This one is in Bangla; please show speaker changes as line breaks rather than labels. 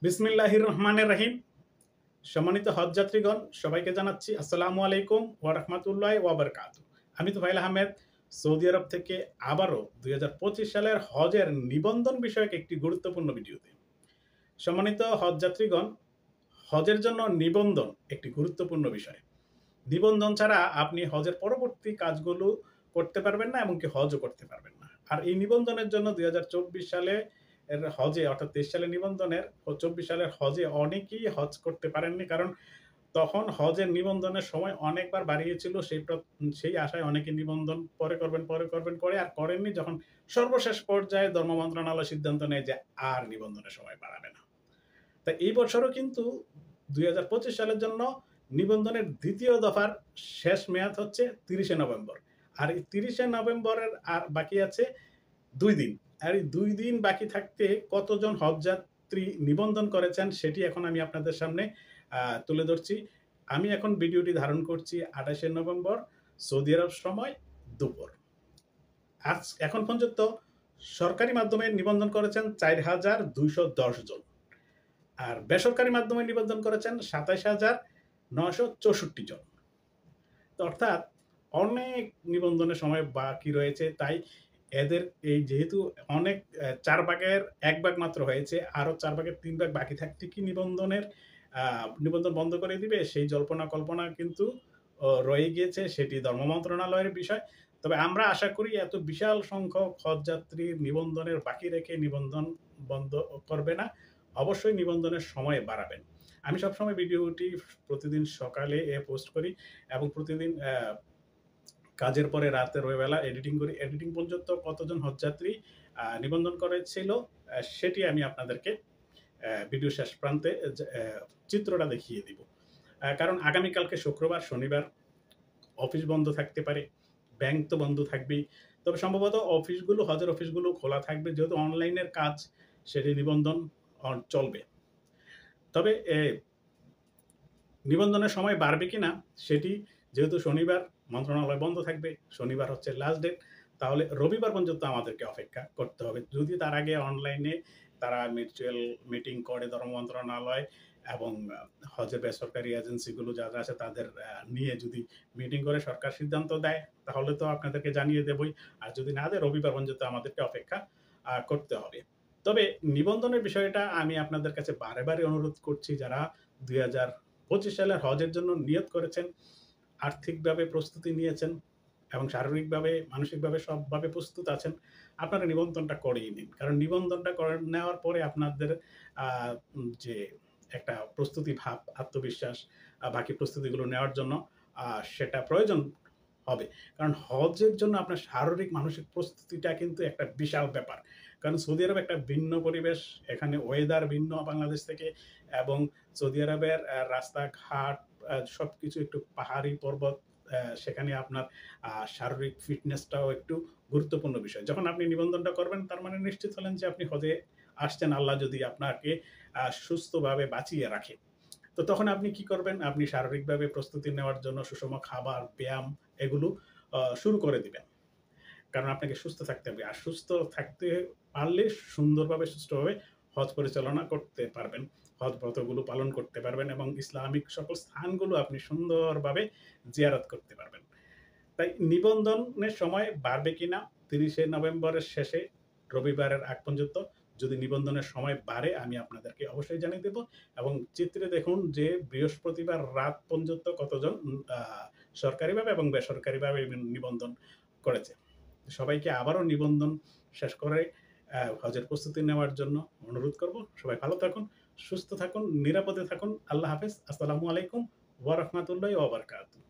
বিসমিল্লাহির রহমানির রহিম। সম্মানিত হজযাত্রীগণ, সবাইকে জানাচ্ছি আসসালামু আলাইকুম ওয়া রাহমাতুল্লাহি ওয়া বারাকাতুহু। আমি তোফায়েল আহমেদ সৌদি আরব থেকে আবারও ২০২৫ সালের হজের নিবন্ধন বিষয়ক একটি গুরুত্বপূর্ণ ভিডিওতে। সম্মানিত হজযাত্রীগণ, হজের জন্য নিবন্ধন একটি গুরুত্বপূর্ণ বিষয়। নিবন্ধন ছাড়া আপনি হজের পরবর্তী কাজগুলো করতে পারবেন না, এমনকি হজও করতে পারবেন না। আর এই নিবন্ধনের জন্য ২০২৪ সালে হজে অর্থাৎ ২৩ সালের নিবন্ধনের ও ২৪ সালের হজে অনেকেই হজ করতে পারেননি। কারণ তখন হজের নিবন্ধনের সময় অনেকবার বাড়িয়েছিল। সেই আশায় অনেকে নিবন্ধন পরে করবেন করে আর করেননি। যখন সর্বশেষ পর্যায়ে ধর্ম মন্ত্রণালয় সিদ্ধান্ত নেয় যে আর নিবন্ধনের সময় বাড়াবে না। তাই এই বছরও কিন্তু ২০২৫ সালের জন্য নিবন্ধনের দ্বিতীয় দফার শেষ মেয়াদ হচ্ছে ৩০শে নভেম্বর। আর এই ৩০শে নভেম্বরের আর বাকি আছে ২ দিন। আর এই ২ দিন বাকি থাকতে কতজন হজযাত্রী নিবন্ধন করেছেন সেটি এখন আমি আপনাদের সামনে তুলে ধরছি। আমি এখন ভিডিওটি ধারণ করছি ২৮শে নভেম্বর সৌদি আরব সময় দুপুর। এখন পর্যন্ত সরকারি মাধ্যমে নিবন্ধন করেছেন ৪,২১০ জন। আর বেসরকারি মাধ্যমে নিবন্ধন করেছেন ২৭,৯৬৪ জন। তো অর্থাৎ অনেক নিবন্ধনের সময় বাকি রয়েছে। তাই এদের এই যেহেতু অনেক ৪ ভাগের ১ ভাগ মাত্র হয়েছে, আরো ৪ ভাগের ৩ ভাগ বাকি থাকতে কি নিবন্ধন বন্ধ করে দিবে? সেই জল্পনা কল্পনা কিন্তু রয়ে গিয়েছে। সেটি ধর্ম মন্ত্রণালয়ের বিষয়। তবে আমরা আশা করি এত বিশাল সংখ্যক হজযাত্রীর নিবন্ধনের বাকি রেখে নিবন্ধন বন্ধ করবে না। অবশ্যই নিবন্ধনের সময় বাড়াবেন। আমি সবসময় ভিডিওটি প্রতিদিন সকালে পোস্ট করি এবং প্রতিদিন কাজের পরে রাতের বেলা এডিটিং করি। এডিটিং পর্যন্ত কতজন হজযাত্রী নিবন্ধন করেছিল সেটি আমি আপনাদেরকে ভিডিও শেষ প্রান্তে চিত্রটা দেখিয়ে দিব। কারণ আগামীকালকে শুক্রবার, শনিবার অফিস বন্ধ থাকতে পারে, ব্যাংক তো বন্ধ থাকবেই। তবে সম্ভবত হজের অফিসগুলো খোলা থাকবে, যেহেতু অনলাইনের কাজ সেটি নিবন্ধন চলবে। তবে নিবন্ধনের সময় বাড়বে কিনা সেটি, যেহেতু শনিবার মন্ত্রণালয় বন্ধ থাকবে, শনিবার হচ্ছে লাস্ট ডেট, তাহলে রবিবার পর্যন্ত আমাদেরকে অপেক্ষা করতে হবে। যদি তার আগে অনলাইনে তারা মিউচুয়াল মিটিং করে ধর্ম মন্ত্রণালয় এবং হজের বেসরকারি এজেন্সিগুলো যারা আছে তাদের নিয়ে যদি মিটিং করে সরকার সিদ্ধান্ত দেয়, তাহলে তো আপনাদেরকে জানিয়ে দেবই। আর যদি না দেয়, রবিবার পর্যন্ত আমাদেরকে অপেক্ষা করতে হবে। তবে নিবন্ধনের বিষয়টা আমি আপনাদের কাছে বারে অনুরোধ করছি, যারা ২০২৫ সালের হজের জন্য নিয়ত করেছেন, আর্থিকভাবে প্রস্তুতি নিয়েছেন এবং শারীরিকভাবে, মানসিকভাবে সবভাবে প্রস্তুত আছেন, আপনারা নিবন্ধনটা করেই নিন। কারণ নিবন্ধনটা করে নেওয়ার পরে আপনাদের যে একটা প্রস্তুতি ভাব, আত্মবিশ্বাস, বাকি প্রস্তুতিগুলো নেওয়ার জন্য সেটা প্রয়োজন হবে। কারণ হজের জন্য আপনার শারীরিক, মানসিক প্রস্তুতিটা কিন্তু একটা বিশাল ব্যাপার। কারণ সৌদি আরব একটা ভিন্ন পরিবেশ, এখানে ওয়েদার ভিন্ন বাংলাদেশ থেকে, এবং সৌদি আরবের রাস্তাঘাট সবকিছু একটু পাহাড়ি পর্বত, সেখানে আপনার শারীরিক ফিটনেসটাও একটু গুরুত্বপূর্ণ বিষয়। যখন আপনি নিবন্ধনটা করবেন, তার মানে নিশ্চিত হলেন যে আপনি হজে আসছেন, আল্লাহ যদি আপনাকে সুস্থভাবে বাঁচিয়ে রাখে। তো তখন আপনি কি করবেন? আপনি শারীরিকভাবে প্রস্তুতি নেওয়ার জন্য সুষম খাবার, ব্যায়াম এগুলো শুরু করে দিবেন। কারণ আপনাকে সুস্থ থাকতে হবে। আর সুস্থ থাকতে পারলে সুন্দরভাবে, সুষ্ঠুভাবে হজ পরিচালনা করতে পারবেন। হজ ব্রতগুলো পালন করতে পারবেন এবং ইসলামিক সকল স্থানগুলো আপনি সুন্দরভাবে জিয়ারত করতে পারবেন। তাই নিবন্ধনের সময় বাড়বে কিনা ৩০শে নভেম্বরের শেষে, রবিবারের আগ পর্যন্ত যদি নিবন্ধনের সময় বাড়ে, আমি আপনাদেরকে অবশ্যই জানিয়ে দেব। এবং চিত্রে দেখুন যে বৃহস্পতিবার রাত পর্যন্ত কতজন সরকারিভাবে এবং বেসরকারিভাবে নিবন্ধন করেছে। সবাইকে আবারও নিবন্ধন শেষ করে হজের প্রস্তুতি নেওয়ার জন্য অনুরোধ করব। সবাই ভালো থাকুন, সুস্থ থাকুন, নিরাপদে থাকুন। আল্লাহ হাফেজ। আসসালামু আলাইকুম ওয়া রাহমাতুল্লাহি ওয়া বারাকাতুহু।